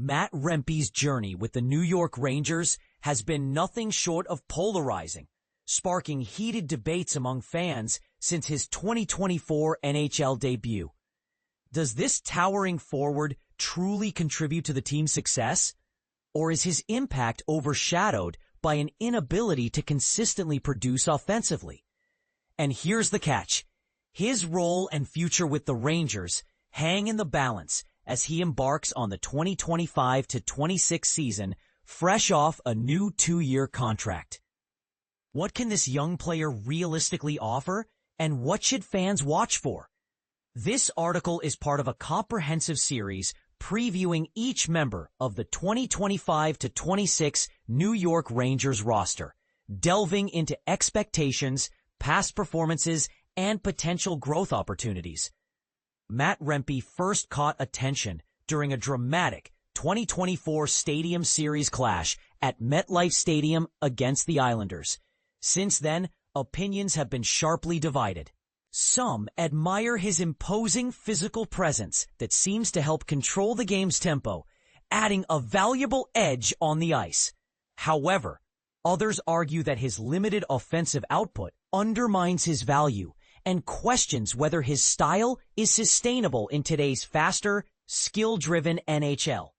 Matt Rempe's journey with the New York Rangers has been nothing short of polarizing, sparking heated debates among fans since his 2024 NHL debut. Does this towering forward truly contribute to the team's success? Or is his impact overshadowed by an inability to consistently produce offensively? And here's the catch. His role and future with the Rangers hang in the balance as he embarks on the 2025-26 season, fresh off a new 2-year contract. What can this young player realistically offer, and what should fans watch for? This article is part of a comprehensive series previewing each member of the 2025-26 New York Rangers roster, delving into expectations, past performances, and potential growth opportunities. Matt Rempe first caught attention during a dramatic 2024 Stadium Series clash at MetLife Stadium against the Islanders. Since then, opinions have been sharply divided. Some admire his imposing physical presence that seems to help control the game's tempo, adding a valuable edge on the ice. However, others argue that his limited offensive output undermines his value and questions whether his style is sustainable in today's faster, skill-driven NHL.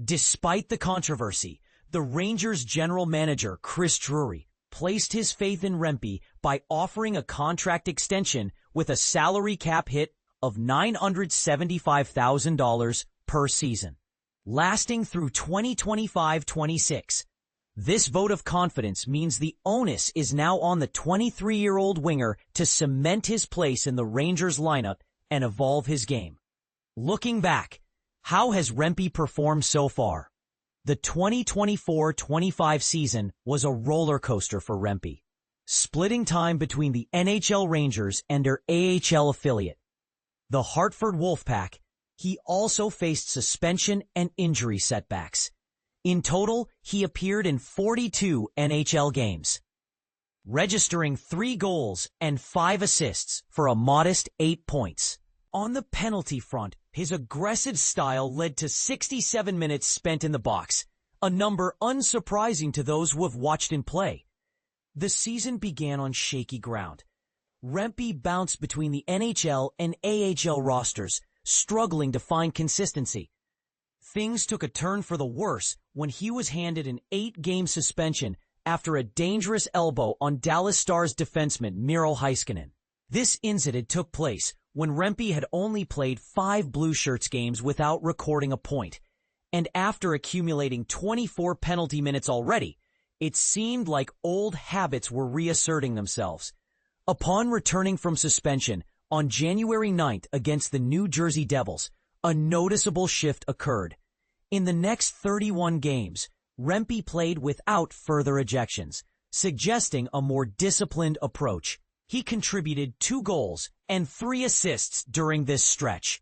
Despite the controversy, the Rangers general manager Chris Drury placed his faith in Rempe by offering a contract extension with a salary cap hit of $975,000 per season, lasting through 2025-26. This vote of confidence means the onus is now on the 23-year-old winger to cement his place in the Rangers lineup and evolve his game. Looking back, how has Rempe performed so far? The 2024-25 season was a roller coaster for Rempe, splitting time between the NHL Rangers and their AHL affiliate, the Hartford Wolfpack. He also faced suspension and injury setbacks. In total, he appeared in 42 NHL games, registering 3 goals and 5 assists for a modest 8 points. On the penalty front, his aggressive style led to 67 minutes spent in the box, a number unsurprising to those who have watched him play. The season began on shaky ground. Rempe bounced between the NHL and AHL rosters, struggling to find consistency. Things took a turn for the worse when he was handed an 8-game suspension after a dangerous elbow on Dallas Stars defenseman Miro Heiskanen. This incident took place when Rempe had only played 5 Blue Shirts games without recording a point, and after accumulating 24 penalty minutes already, it seemed like old habits were reasserting themselves. Upon returning from suspension on January 9th against the New Jersey Devils, a noticeable shift occurred. In the next 31 games, Rempe played without further ejections, suggesting a more disciplined approach. He contributed 2 goals and 3 assists during this stretch.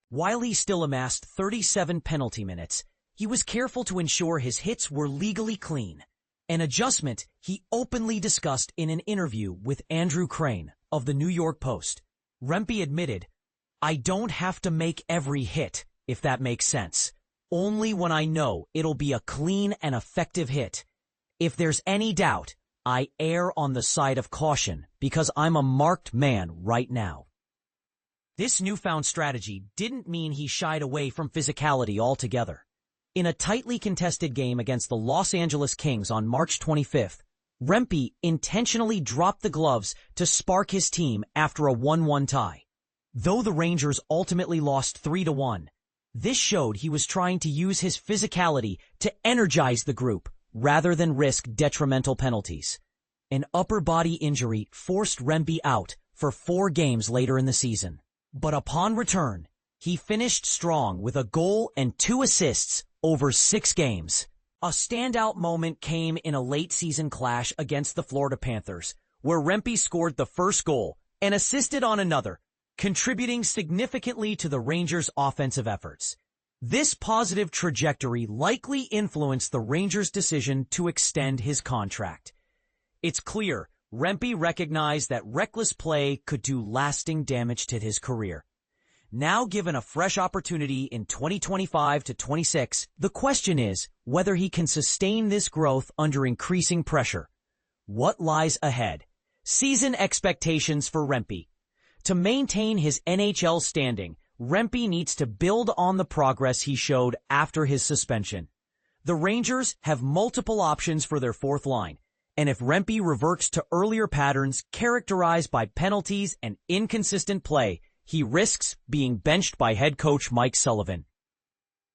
While he still amassed 37 penalty minutes, he was careful to ensure his hits were legally clean, an adjustment he openly discussed in an interview with Andrew Crane of the New York Post. Rempe admitted, "I don't have to make every hit, if that makes sense. Only when I know it'll be a clean and effective hit. If there's any doubt, I err on the side of caution because I'm a marked man right now." This newfound strategy didn't mean he shied away from physicality altogether. In a tightly contested game against the Los Angeles Kings on March 25th, Rempe intentionally dropped the gloves to spark his team after a 1-1 tie. Though the Rangers ultimately lost 3-1, this showed he was trying to use his physicality to energize the group rather than risk detrimental penalties. An upper body injury forced Rempe out for 4 games later in the season. But upon return, he finished strong with a goal and 2 assists over 6 games. A standout moment came in a late-season clash against the Florida Panthers, where Rempe scored the first goal and assisted on another, contributing significantly to the Rangers' offensive efforts. This positive trajectory likely influenced the Rangers' decision to extend his contract. It's clear Rempe recognized that reckless play could do lasting damage to his career. Now given a fresh opportunity in 2025 to 26, the question is whether he can sustain this growth under increasing pressure. What lies ahead? Season expectations for Rempe. To maintain his NHL standing, Rempe needs to build on the progress he showed after his suspension. The Rangers have multiple options for their fourth line, and if Rempe reverts to earlier patterns characterized by penalties and inconsistent play, he risks being benched by head coach Mike Sullivan.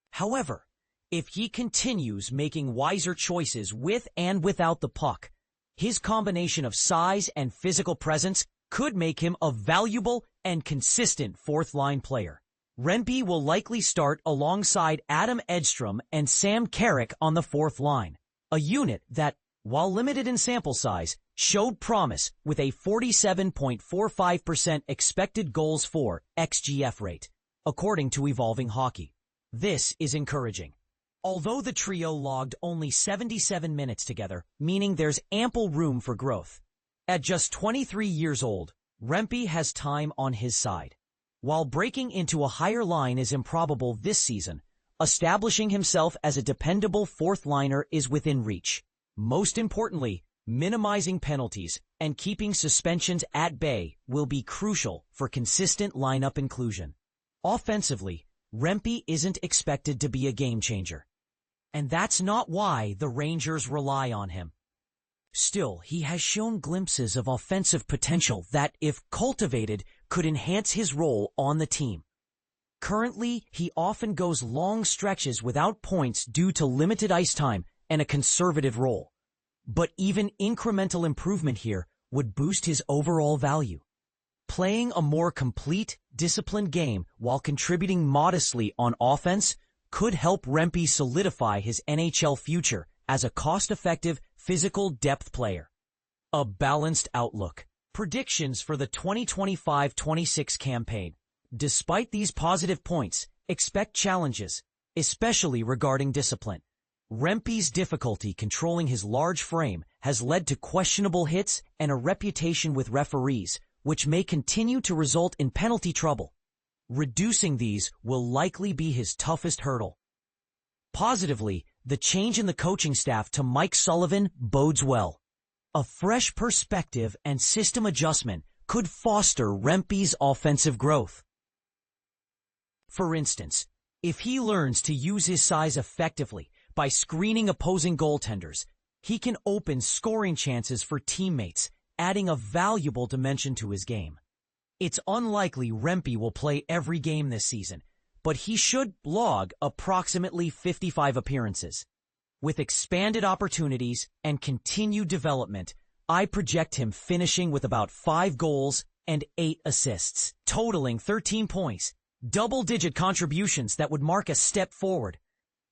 However, if he continues making wiser choices with and without the puck, his combination of size and physical presence could make him a valuable and consistent fourth-line player. Rempe will likely start alongside Adam Edstrom and Sam Carrick on the fourth line, a unit that, while limited in sample size, showed promise with a 47.45% expected goals for (XGF) rate, according to Evolving Hockey. This is encouraging. Although the trio logged only 77 minutes together, meaning there's ample room for growth. At just 23 years old, Rempe has time on his side. While breaking into a higher line is improbable this season, establishing himself as a dependable fourth liner is within reach. Most importantly, minimizing penalties and keeping suspensions at bay will be crucial for consistent lineup inclusion. Offensively, Rempe isn't expected to be a game changer. And that's not why the Rangers rely on him. Still, he has shown glimpses of offensive potential that, if cultivated, could enhance his role on the team. Currently, he often goes long stretches without points due to limited ice time and a conservative role. But even incremental improvement here would boost his overall value. Playing a more complete, disciplined game while contributing modestly on offense could help Rempe solidify his NHL future as a cost-effective, physical depth player. A balanced outlook. Predictions for the 2025-26 campaign. Despite these positive points, expect challenges, especially regarding discipline. Rempe's difficulty controlling his large frame has led to questionable hits and a reputation with referees, which may continue to result in penalty trouble. Reducing these will likely be his toughest hurdle. Positively, the change in the coaching staff to Mike Sullivan bodes well. A fresh perspective and system adjustment could foster Rempe's offensive growth. For instance, if he learns to use his size effectively by screening opposing goaltenders, he can open scoring chances for teammates, adding a valuable dimension to his game. It's unlikely Rempe will play every game this season, but he should log approximately 55 appearances. With expanded opportunities and continued development, I project him finishing with about 5 goals and 8 assists, totaling 13 points, double-digit contributions that would mark a step forward.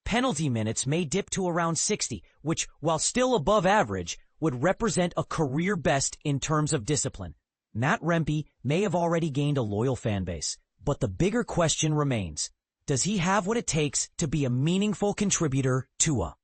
Penalty minutes may dip to around 60, which, while still above average, would represent a career best in terms of discipline. Matt Rempe may have already gained a loyal fan base, but the bigger question remains: does he have what it takes to be a meaningful contributor to a